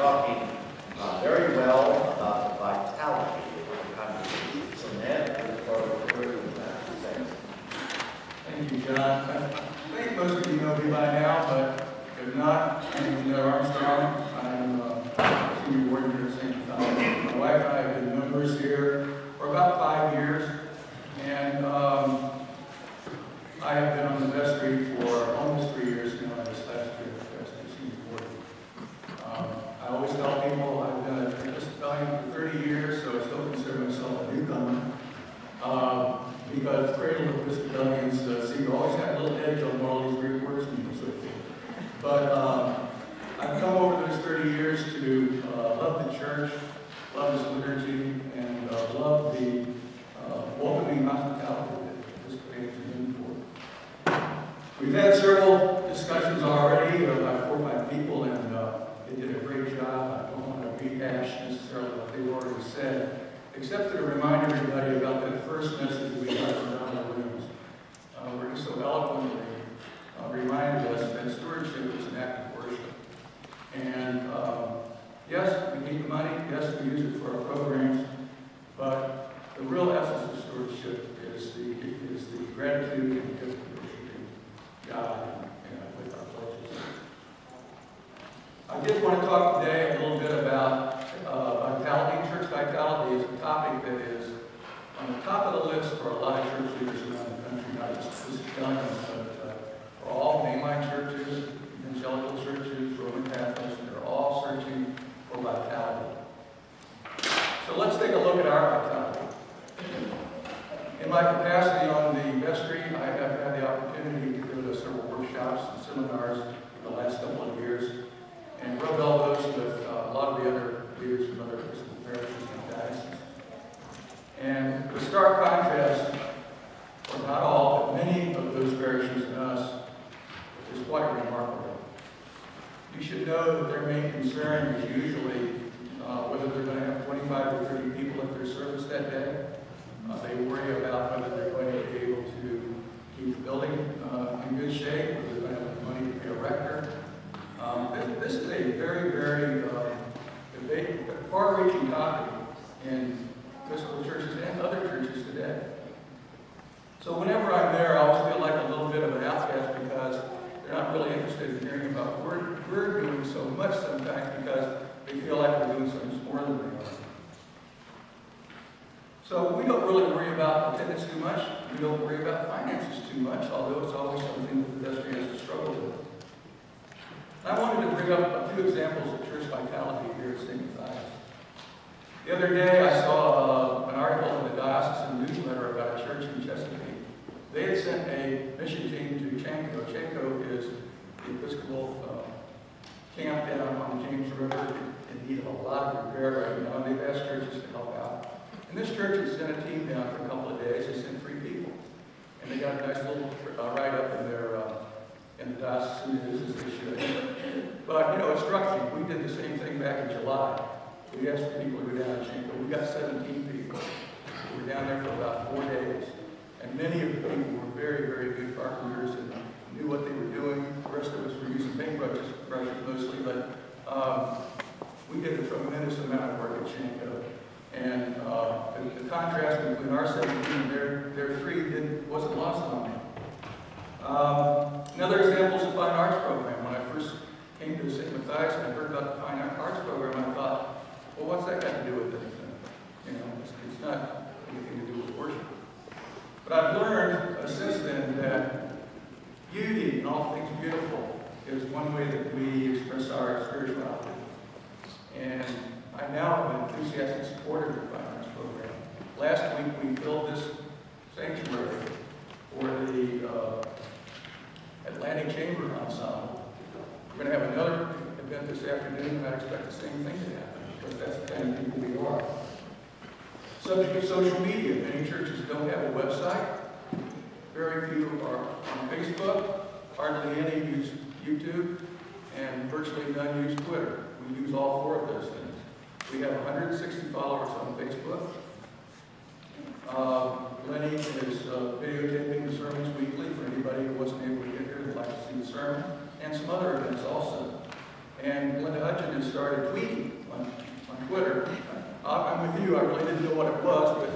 talking very well about the vitality of the congregation. So Ned, look forward to hearing what you have to say. Thank you, John. I think most of you know me by now, but if not, my name is Armstrong. I'm a senior board member at St. Thomas. My wife and I have been members here for about 5 years, and I have been on the vestry for almost 3 years now. This last year, vestry senior board. I always tell people I've been at Episcopalian for 30 years, so I still consider myself a newcomer. Because cradle of Episcopalians seem to always have a little edge on all these Greek words and so forth. But I've come over those 30 years to love the church, love this liturgy, and love the welcoming hospitality that Episcopalians are in for. We've had several discussions already by 4 or 5 people, and they did a great job. I don't want to rehash necessarily what they've already said, except to remind everybody about that first message we got from Donald Williams, where he so eloquently reminded us that stewardship is an act of worship. And yes, we need the money, yes, we use it for our programs, but the real essence of stewardship is the gratitude and gift of worshiping God and with our pledges. I did want to talk today a little bit about vitality. Church vitality is a topic that is on the top of the list for a lot of church leaders around the country, not just Episcopalians, but for all mainline churches, evangelical churches, Roman Catholics. They're all searching for vitality. So let's take a look at our vitality. In my capacity on the vestry, I have had the opportunity to go to several workshops and seminars in the last couple of years and rub elbows with a lot of the other leaders from other Episcopal parishes and dioceses. And the stark contrast, or not all, but many of those parishes and us, is quite remarkable. You should know that their main concern is usually whether they're going to have 25 or 30 people at their service that day. They worry about whether they're going to be able to keep the building in good shape, whether they're going to have the money to pay a rector. This is a very, very far-reaching topic in Episcopal churches and other churches today. So whenever I'm there, I always feel like a little bit of an outcast because they're not really interested in hearing about what we're doing so much sometimes because they feel like we're doing so much more than they are. So we don't really worry about attendance too much. We don't worry about finances too much, although it's always something that the vestry has to struggle with. I wanted to bring up a few examples of church vitality here at St. Matthias. The other day I saw an article in the diocesan newsletter about a church in Chesapeake. They had sent a mission team to Chanco. Chanco is the Episcopal camp down on the James River in need of a lot of repair right now, and they've asked churches to help out. And this church has sent a team down for a couple of days. They sent 3 people. And they got a nice little write-up in their in the diocesan news, as they should. But, it struck me. We did the same thing back in July. We asked the people to go down to Chanco. We got 17 people. We were down there for about 4 days. And many of the people were very, very good carpenters and knew what they were doing. The rest of us were using paintbrushes mostly, but we did a tremendous amount of work at Chanco. And the contrast between our 17 and their 3 wasn't lost on me. Another example is the Fine Arts program. When I first came to St. Matthias and I heard about the Fine Arts program, I thought, well, what's that got to do with anything? It's not anything to do with worship. But I've learned since then that beauty and all things beautiful is one way that we express our spirituality. And I now am an enthusiastic supporter of the Fine Arts program. Last week we filled this sanctuary for the Atlantic Chamber Ensemble. We're going to have another event this afternoon, and I expect the same thing to happen, because that's the kind of people we are. Subject of social media. Many churches don't have a website. Very few are on Facebook. Hardly any use YouTube. And virtually none use Twitter. We use all 4 of those things. We have 160 followers on Facebook. Lenny is videotaping the sermons weekly for anybody who wasn't able to get here who'd like to see the sermon, and some other events also. And Linda Hudgen has started tweeting you, I really didn't know what it was, but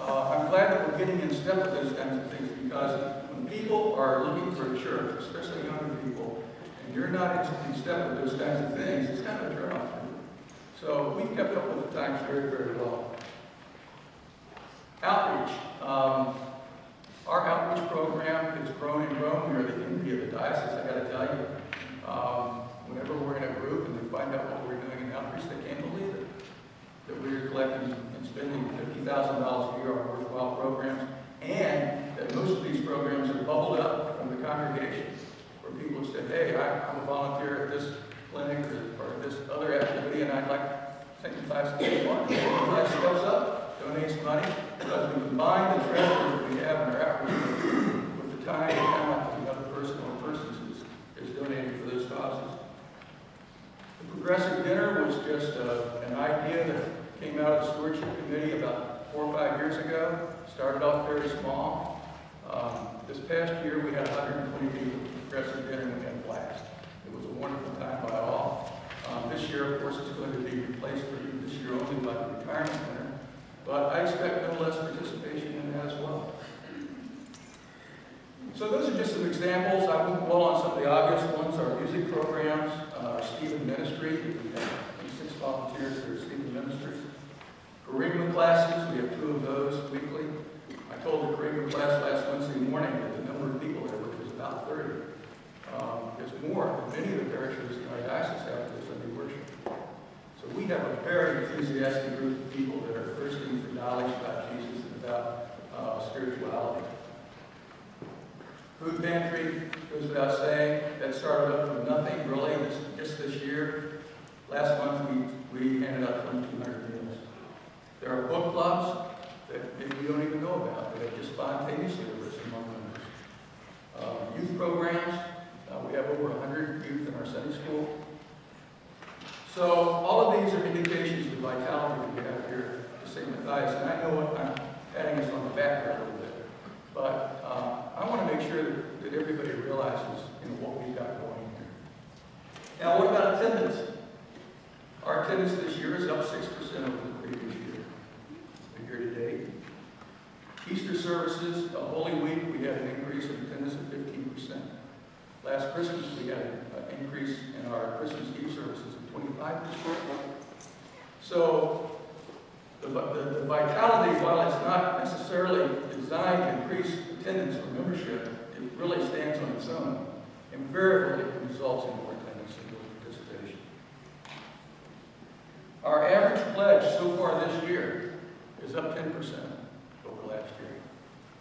I'm glad that we're getting in step with those kinds of things, because when people are looking for a church, especially younger people, and you're not in step with those kinds of things, it's kind of a turnoff. So we've kept up with the times very, very well. Outreach. Our outreach program has grown and grown. We are the envy of the diocese, I got to tell you. Whenever we're in a group and they find out what we're doing in outreach, they can't believe it. That we're collecting and spending $50,000 a year on worthwhile programs, and that most of these programs are bubbled up from the congregation, where people have said, hey, I'm a volunteer at this clinic or this other activity, and I'd like St. Matthias to take one. St. Matthias steps up, donates money, because we combine the treasure that we have in our outreach with the time and talent that another person or persons is donating for those causes. The progressive dinner was just an idea that came out of the Stewardship Committee about 4 or 5 years ago. Started off very small. This past year we had 120 people at the progressive dinner, and we had a blast. It was a wonderful time by all. This year, of course, it's going to be replaced for this year only by the retirement dinner. But I expect no less participation in that as well. So those are just some examples. I won't dwell on some of the obvious ones. Our music programs, our Stephen Ministry, we have 26 volunteers that are Stephen ministers. Curriculum classes, we have 2 of those weekly. I told the curriculum class last Wednesday morning that the number of people there, which was about 30, is more than many of the parishes in our diocese have for Sunday worship. So we have a very enthusiastic group of people that are thirsting for knowledge about Jesus and about spirituality. Food pantry, goes without saying, that started up from nothing really just this year. Last month we handed out 2,200 meals. There are book clubs that maybe you don't even know about, that have just spontaneously arisen among members. Youth programs, we have over 100 youth in our Sunday school. So all of these are indications of the vitality that we have here at St. Matthias, and I know I'm patting us on the back here a little bit, but I want to make sure that everybody realizes what we've got going here. Now, what about attendance? Our attendance this year is up 6% over the previous year, the year to date. Easter services, Holy Week, we had an increase in attendance of 15%. Last Christmas, we had an increase in our Christmas Eve services of 25%. So the vitality, while it's not necessarily designed to increase attendance or membership, it really stands on its own. Invariably, it results in more attendance and more participation. Our average pledge so far this year is up 10% over last year.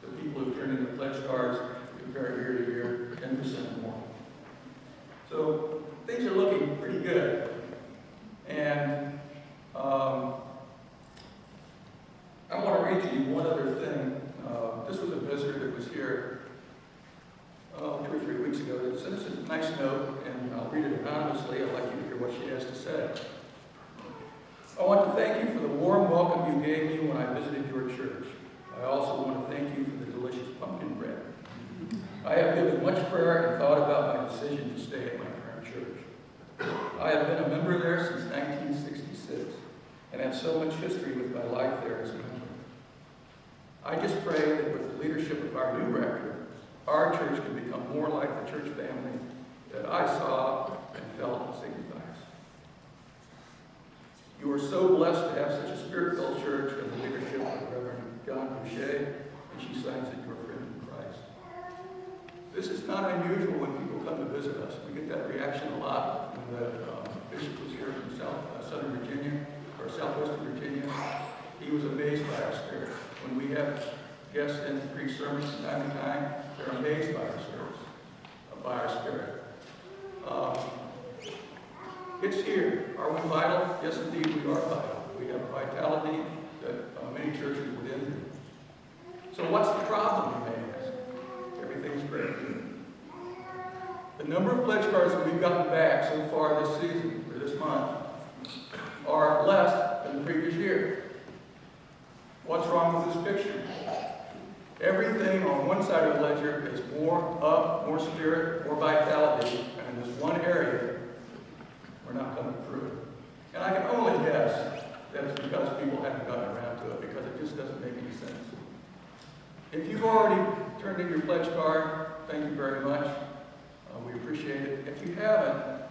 The people who turned in the pledge cards compare year to year, 10% more. So things are looking pretty good. And I want to read to you one other thing. This was a visitor that was here 2 or 3 weeks ago that sent us a nice note, and I'll read it anonymously. I'd like you to hear what she has to say. I want to thank you for the warm welcome you gave me when I visited your church. I also want to thank you for the delicious pumpkin bread. I have given much prayer and thought about my decision to stay at my current church. I have been a member there since 1966 and have so much history with my life there as a member. I just pray that with the leadership of our new rector, our church can become more like the church family that I saw and felt at St. Matthias. You are so blessed to have such a spirit-filled church under the leadership of Reverend John Boucher, and she signs it your friend in Christ. This is not unusual when people come to visit us. We get that reaction a lot. When the bishop was here from Southern Virginia, or Southwestern Virginia, he was amazed by our spirit. When we have guests in to preach sermons from time to time, they're amazed by our service, by our spirit. It's here. Are we vital? Yes, indeed, we are vital. We have vitality that many churches would envy. So what's the problem, you may ask? Everything's great. The number of pledge cards that we've gotten back so far this season, or this month, are less than the previous year. What's wrong with this picture? Everything on one side of the ledger is more up, more spirit, more vitality, and in this one area, we're not coming through. And I can only guess that it's because people haven't gotten doesn't make any sense. If you've already turned in your pledge card, thank you very much. We appreciate it. If you haven't,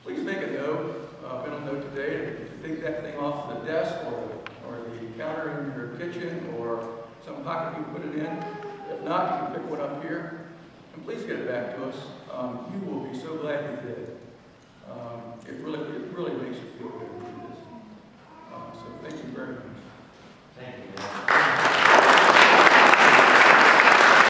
please make a note, been a note today, to take that thing off the desk or the counter in your kitchen or some pocket you put it in. If not, you can pick one up here. And please get it back to us. You will be so glad you did.